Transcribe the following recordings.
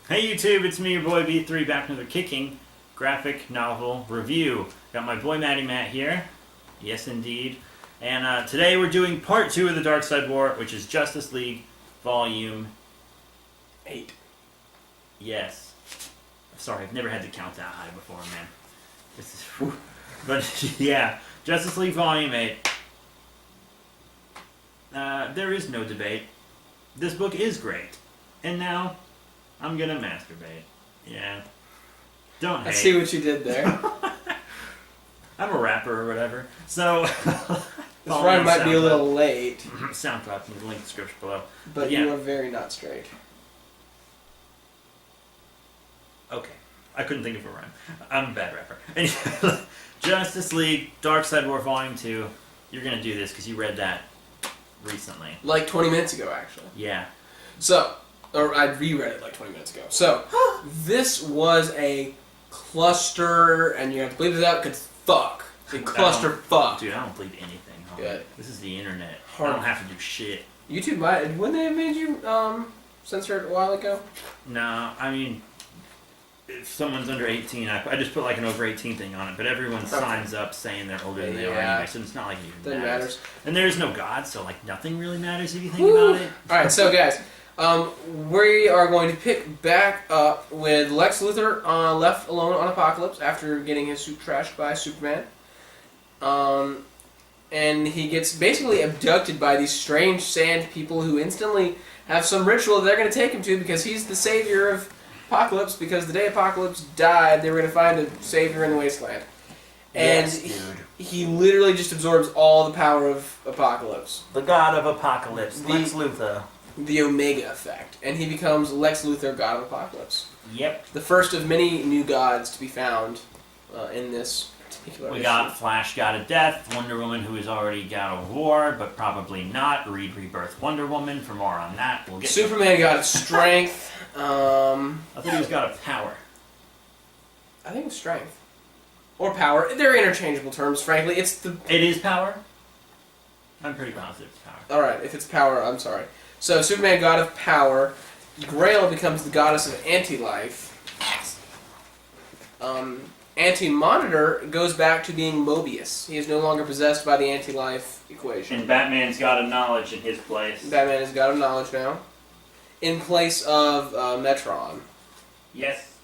Hey YouTube, it's me, your boy B3, back with another kicking graphic novel review. Got my boy Matty Matt here. Yes, indeed. And today we're doing part 2 of the Darkseid War, which is Justice League Volume 8. Yes. Sorry, I've never had to count that high before, man. This is... But, yeah. Justice League Volume 8. There is no debate. This book is great. And now... I'm gonna masturbate. Yeah. Don't hate. I see what you did there. I'm a rapper or whatever. So... This rhyme might be a little late. SoundCloud, you can link the description below. But yeah. You are very not straight. Okay. I couldn't think of a rhyme. I'm a bad rapper. Anyway, Justice League, Darkseid War Volume 2. You're gonna do this because you read that recently. Like 20 minutes ago, actually. Yeah. So... Or I reread it like 20 minutes ago. So, this was a cluster, and you have to bleep it out because fuck. It's a cluster fuck. Dude, I don't bleep anything. Homie. Good. This is the internet. Hard. I don't have to do shit. YouTube might... Wouldn't they have made you censor it a while ago? No, I mean, if someone's under 18, I just put like an over 18 thing on it, but everyone signs up saying they're older than they are anyway, so it's not like it even Doesn't matters. And there's no God, so like nothing really matters if you think Woo. about it. Alright, so guys... we are going to pick back up with Lex Luthor left alone on Apokolips after getting his suit trashed by Superman. And he gets basically abducted by these strange sand people who instantly have some ritual they're going to take him to because he's the savior of Apokolips, because the day Apokolips died, they were going to find a savior in the wasteland. And Yes, dude. he literally just absorbs all the power of Apokolips. The God of Apocalypse, Lex Luthor. The Omega effect, and he becomes Lex Luthor, God of Apokolips. Yep. The first of many new gods to be found in this particular issue. Got Flash, God of Death, Wonder Woman, who is already God of War, but probably not. Read Rebirth Wonder Woman for more on that. We'll get Superman, God of Strength. I thought he was God of Power. I think it's Strength. Or Power. They're interchangeable terms, frankly. It is Power? I'm pretty positive it's Power. Alright, if it's Power, I'm sorry. So, Superman, God of Power. Grail becomes the goddess of anti-life. Anti-Monitor goes back to being Mobius. He is no longer possessed by the anti-life equation. And Batman's God of Knowledge in his place. Batman is God of Knowledge now. In place of Metron. Yes.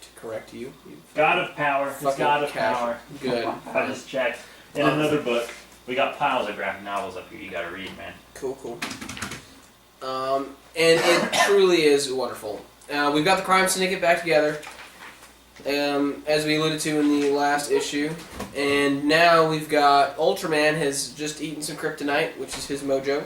To correct you. God of Power. He's God of Power. Good. I just checked. In another book. We got piles of graphic novels up here you gotta read, man. Cool, cool. And it truly is wonderful. We've got the Crime Syndicate back together, as we alluded to in the last issue. And now we've got Ultraman has just eaten some kryptonite, which is his mojo.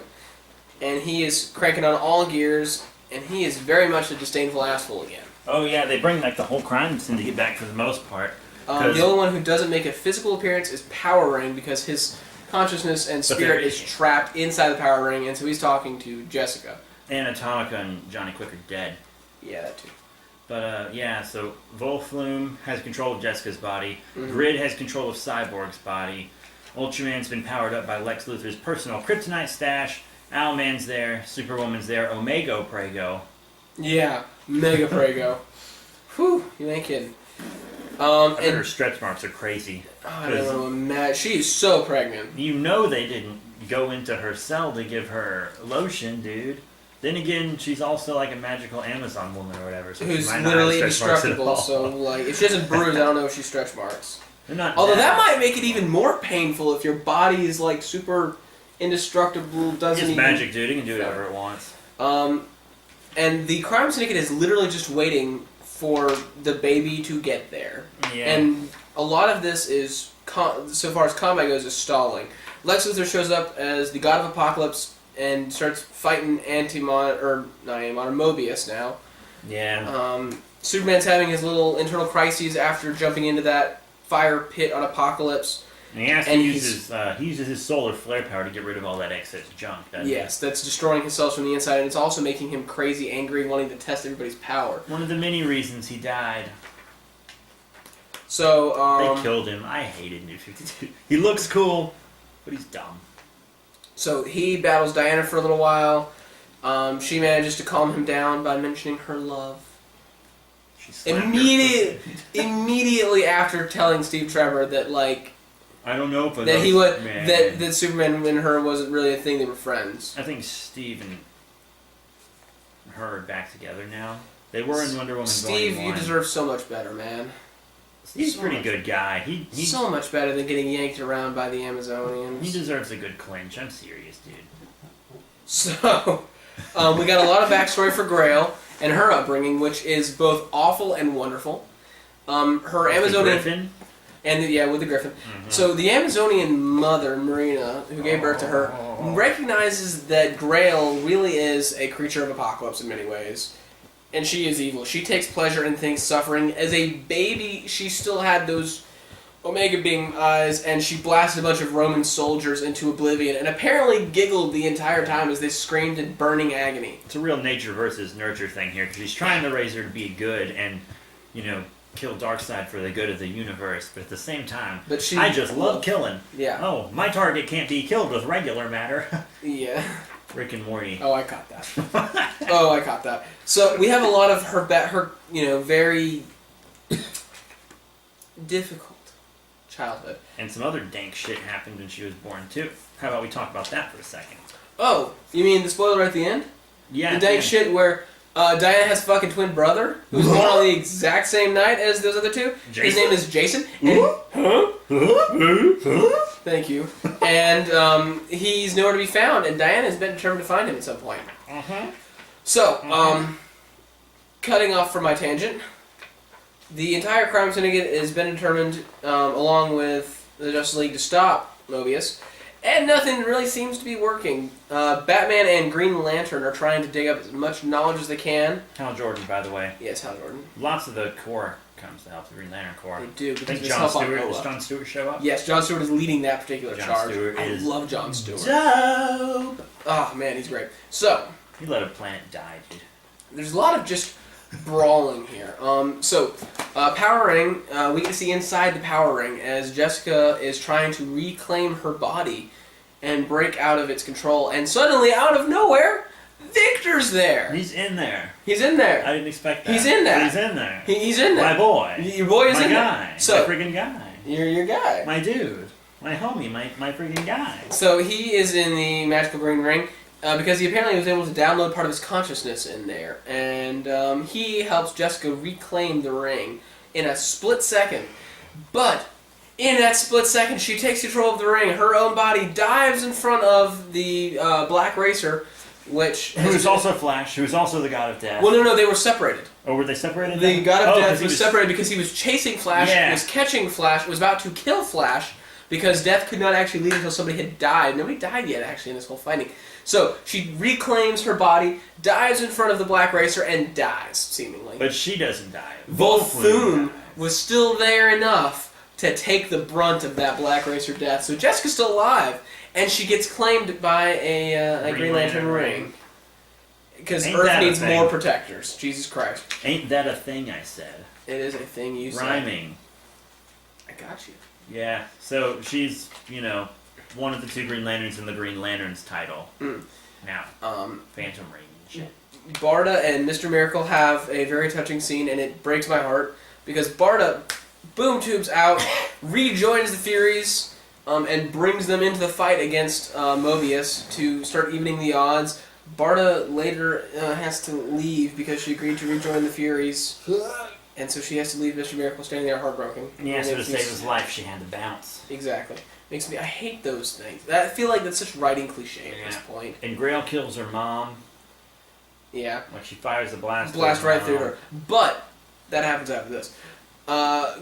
And he is cranking on all gears, and he is very much a disdainful asshole again. Oh yeah, they bring like the whole Crime Syndicate back for the most part. The only one who doesn't make a physical appearance is Power Ring, because his consciousness and spirit is trapped inside the Power Ring, and so he's talking to Jessica. And Atomica and Johnny Quick are dead. Yeah, that too. But yeah, so Volflume has control of Jessica's body. Mm-hmm. Grid has control of Cyborg's body. Ultraman's been powered up by Lex Luthor's personal kryptonite stash. Owlman's there. Superwoman's there. Omega Prego. Yeah, Mega Prego. Whew, you ain't kidding. I bet her stretch marks are crazy. I don't know, imagine. She's so pregnant. You know they didn't go into her cell to give her lotion, dude. Then again, she's also like a magical Amazon woman or whatever. So Who's she might not literally have stretch marks at indestructible, all. so like, if she doesn't bruise, I don't know if she's stretch marks. They're not. Although that might make it even more painful if your body is like super indestructible, doesn't It's even... magic, dude. It can do whatever it wants. And the Crime Syndicate is literally just waiting for the baby to get there. Yeah. And a lot of this is, so far as combat goes, is stalling. Lex Luthor shows up as the God of Apokolips and starts fighting Mobius now. Yeah. Superman's having his little internal crises after jumping into that fire pit on Apokolips. And he uses his solar flare power to get rid of all that excess junk, doesn't he? Yes, that's destroying himself from the inside, and it's also making him crazy, angry, wanting to test everybody's power. One of the many reasons he died. So, they killed him. I hated New 52. He looks cool, but he's dumb. So he battles Diana for a little while. She manages to calm him down by mentioning her love She slapped her. Immediately after telling Steve Trevor that like I don't know if that he would that Superman and her wasn't really a thing. They were friends. I think Steve and her are back together now. They were in Wonder Woman. Steve, Volume you 1. deserve so much better, man. He's a pretty good guy. He's so much better than getting yanked around by the Amazonians. He deserves a good clinch. I'm serious, dude. So, we got a lot of backstory for Grail and her upbringing, which is both awful and wonderful. Her Amazonian Griffin. And with the Griffin. Mm-hmm. So the Amazonian mother, Marina, who gave birth to her, recognizes that Grail really is a creature of apocalypse in many ways. And she is evil. She takes pleasure in things suffering. As a baby, she still had those Omega Beam eyes, and she blasted a bunch of Roman soldiers into oblivion, and apparently giggled the entire time as they screamed in burning agony. It's a real nature versus nurture thing here, because he's trying to raise her to be good and, kill Darkseid for the good of the universe, but at the same time, I just love killing. Yeah. Oh, my target can't be killed with regular matter. Yeah. Rick and Morty. Oh, I caught that. So we have a lot of her very difficult childhood. And some other dank shit happened when she was born, too. How about we talk about that for a second? Oh, you mean the spoiler at the end? Yeah. The dank shit where Diana has a fucking twin brother who's born on the exact same night as those other two. Jason? His name is Jason. Thank you. And he's nowhere to be found, and Diana's been determined to find him at some point. So, cutting off from my tangent, the entire crime syndicate has been determined, along with the Justice League, to stop Mobius, and nothing really seems to be working. Batman and Green Lantern are trying to dig up as much knowledge as they can. Hal Jordan, by the way. Yes, Hal Jordan. Lots of the Corps comes to help the Green Lantern Corps. They do. I think does John Stewart show up? Yes, John Stewart is leading that particular charge. Stewart I is love John Stewart. Dope! Oh, man, he's great. So, He let a planet die, dude. there's a lot of just brawling here. Power Ring, we get to see inside the Power Ring as Jessica is trying to reclaim her body and break out of its control, and suddenly, out of nowhere, Victor's there. He's in there. He's in there. I didn't expect that. He's in there. But he's in there. He's in there. My boy. Your boy is my in guy. there. So, my friggin' guy. You're your guy. My dude. My homie. My friggin' guy. So he is in the magical green ring because he apparently was able to download part of his consciousness in there, and he helps Jessica reclaim the ring in a split second. But in that split second, she takes control of the ring. Her own body dives in front of the Black Racer, who's also Flash, who's also the God of Death. Well, no, they were separated. Oh, were they separated? The then? God of Death was separated because he was chasing Flash, Yeah. was catching Flash, was about to kill Flash, because Death could not actually leave until somebody had died. Nobody died yet, actually, in this whole fighting. So she reclaims her body, dives in front of the Black Racer, and dies, seemingly. But she doesn't die. Volthoon was still there enough to take the brunt of that Black Racer death. So Jessica's still alive, and she gets claimed by a Green Lantern ring. Because Earth needs more protectors. Jesus Christ. Ain't that a thing, I said. It is a thing you said. Rhyming. I got you. Yeah, so she's, one of the two Green Lanterns in the Green Lanterns title. Now, Phantom Ring and shit. Barda and Mr. Miracle have a very touching scene, and it breaks my heart, because Barda boom tubes out, rejoins the Furies, and brings them into the fight against Mobius to start evening the odds. Barda later has to leave because she agreed to rejoin the Furies, and so she has to leave Mr. Miracle standing there heartbroken. Yeah, so to save his life, she had to bounce. Exactly. Makes me. I hate those things. I feel like that's such writing cliche at this point. And Grail kills her mom. Yeah. Like she fires the blast. Right through her. But that happens after this.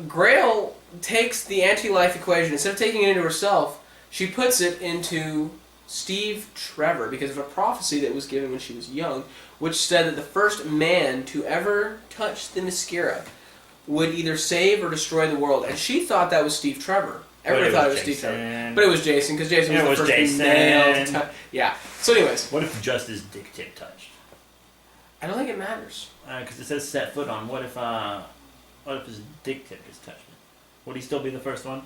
Grail takes the anti-life equation. Instead of taking it into herself, she puts it into Steve Trevor because of a prophecy that was given when she was young, which said that the first man to ever touch the Mascara would either save or destroy the world. And she thought that was Steve Trevor. Everybody thought it was Steve Trevor. But it was Jason, because Jason was the first male to touch. Yeah. So anyways. What if just his dick tip touched? I don't think it matters. Because it says set foot on. What if his dick tip just touched it? Would he still be the first one?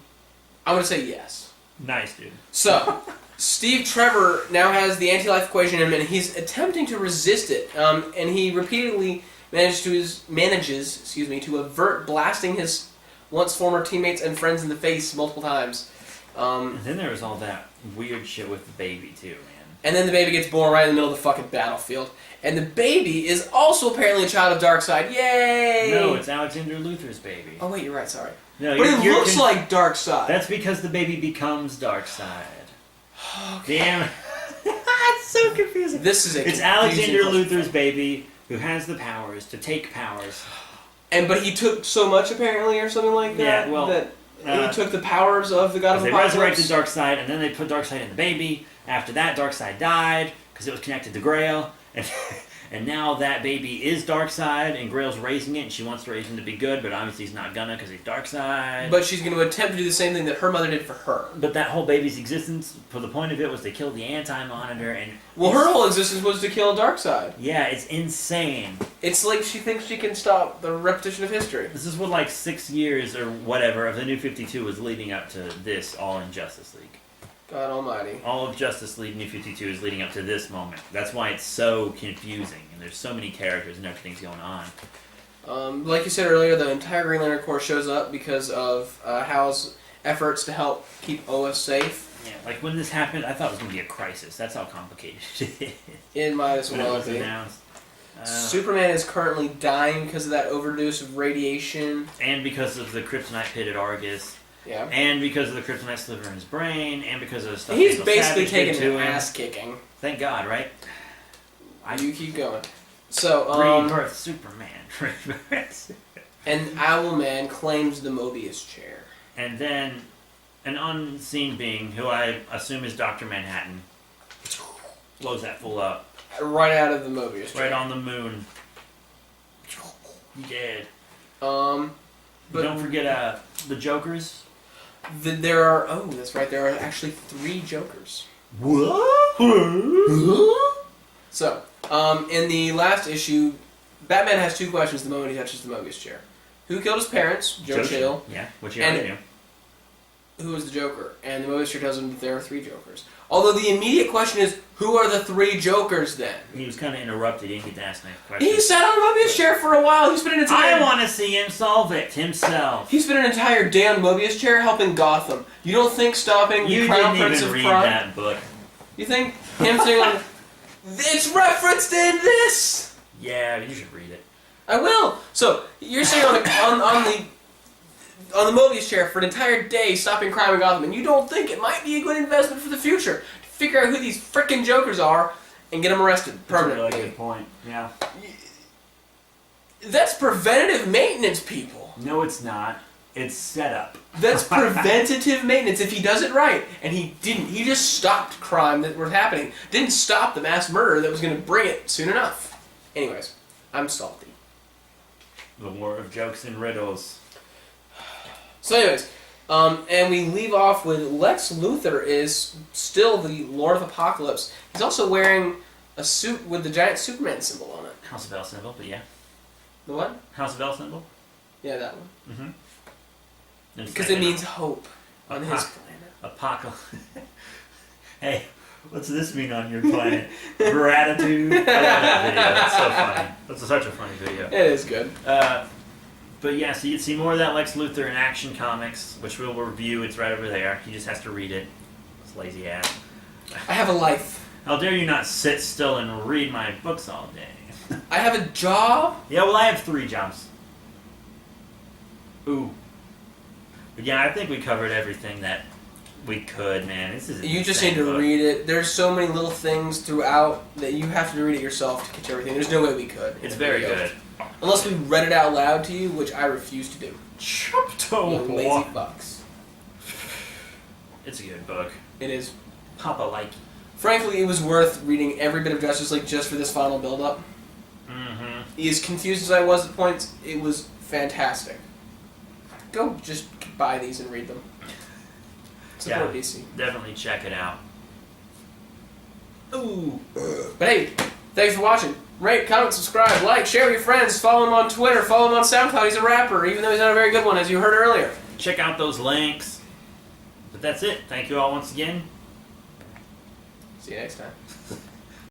I'm going to say yes. Nice, dude. So, Steve Trevor now has the anti-life equation in him, and he's attempting to resist it. And he repeatedly manages to avert blasting his once former teammates and friends in the face multiple times. And then there was all that weird shit with the baby too, man. And then the baby gets born right in the middle of the fucking battlefield. And the baby is also apparently a child of Darkseid. Yay! No, it's Alexander Luthor's baby. Oh wait, you're right. Sorry. No, But it looks like Darkseid. That's because the baby becomes Darkseid. Okay. Damn. It's so confusing. This is a It's Alexander Luthor's baby who has the powers to take powers. But he took so much apparently, or something like that. Yeah, well, that he took the powers of the God of They Apocalypse. resurrected Darkseid, and then they put Darkseid in the baby. After that, Darkseid died because it was connected to Grail, and now that baby is Darkseid, and Grail's raising it, and she wants to raise him to be good, but obviously he's not gonna because he's Darkseid. But she's going to attempt to do the same thing that her mother did for her. But that whole baby's existence, for the point of it, was to kill the Anti-Monitor, and Well, her whole existence was to kill Darkseid. yeah, it's insane. It's like she thinks she can stop the repetition of history. This is what, like, 6 years or whatever of the New 52 was leading up to this, all in Justice League. God almighty. All of Justice League New 52 is leading up to this moment. That's why it's so confusing, and there's so many characters and everything's going on. Like you said earlier, the entire Green Lantern Corps shows up because of Hal's efforts to help keep OS safe. Yeah, like when this happened, I thought it was going to be a crisis. That's how complicated it is. It might as When it well was be. announced. Superman is currently dying because of that overdose of radiation. And because of the kryptonite pit at Argus. Yeah. And because of the kryptonite sliver in his brain. And because of the stuff He's Daniel basically Savage did taking to an him. ass kicking. Thank God, right? You keep going. So, Rebirth Superman. and Owlman claims the Mobius chair. And then an unseen being, who I assume is Dr. Manhattan, blows that fool up. Right out of the Mobius chair. Right on the moon. He dead. But don't forget the Jokers. There are... Oh, that's right. There are actually 3 Jokers. What? So, in the last issue, Batman has 2 questions the moment he touches the Mobius chair. Who killed his parents? Joe Chill. Yeah, which you already knew. Who is the Joker? And the Mobius chair tells him that there are 3 Jokers. Although the immediate question is, who are the 3 Jokers then? He was kind of interrupted. He didn't get to ask next question. He sat on the Mobius chair for a while. He spent an entire... I want to see him solve it himself. He spent an entire day on Mobius chair helping Gotham. You don't think stopping the Crown Prince of read Crime... that book. You think him sitting on... It's referenced in this! Yeah, you should read it. I will. So you're sitting on the Mobius chair for an entire day, stopping crime in Gotham, and you don't think it might be a good investment for the future to figure out who these frickin' Jokers are and get them arrested permanently. That's a really good point. Yeah. That's preventative maintenance, people. No, it's not. It's setup. That's preventative maintenance. If he does it right, and he didn't, he just stopped crime that was happening. Didn't stop the mass murder that was going to bring it soon enough. Anyways, I'm salty. The war of jokes and riddles. So anyways, and we leave off with Lex Luthor is still the Lord of Apocalypse. He's also wearing a suit with the giant Superman symbol on it. House of L symbol, but yeah. The what? House of L symbol? Yeah, that one. Mm-hmm. Because it means hope on his planet. Apocalypse. Hey, what's this mean on your planet? Gratitude. I love that video. That's so funny. That's such a funny video. It is good. But yeah, so you'd see more of that Lex Luthor in Action Comics, which we'll review. It's right over there. He just has to read it. This lazy ass. I have a life. How dare you not sit still and read my books all day? I have a job. Yeah, well, I have 3 jobs. Ooh. But yeah, I think we covered everything that we could, man. This is You just need to read it. There's so many little things throughout that you have to read it yourself to catch everything. There's no way we could. It's very good. Unless we read it out loud to you, which I refuse to do. Chapter You lazy 1. fucks. It's a good book. It is. Papa like. Frankly, it was worth reading every bit of Justice League just for this final build-up. Mm-hmm. As confused as I was at points, it was fantastic. Go just buy these and read them. Support DC. Definitely check it out. Ooh. But hey, thanks for watching. Rate, comment, subscribe, like, share with your friends, follow him on Twitter, follow him on SoundCloud. He's a rapper, even though he's not a very good one, as you heard earlier. Check out those links. But that's it. Thank you all once again. See you next time.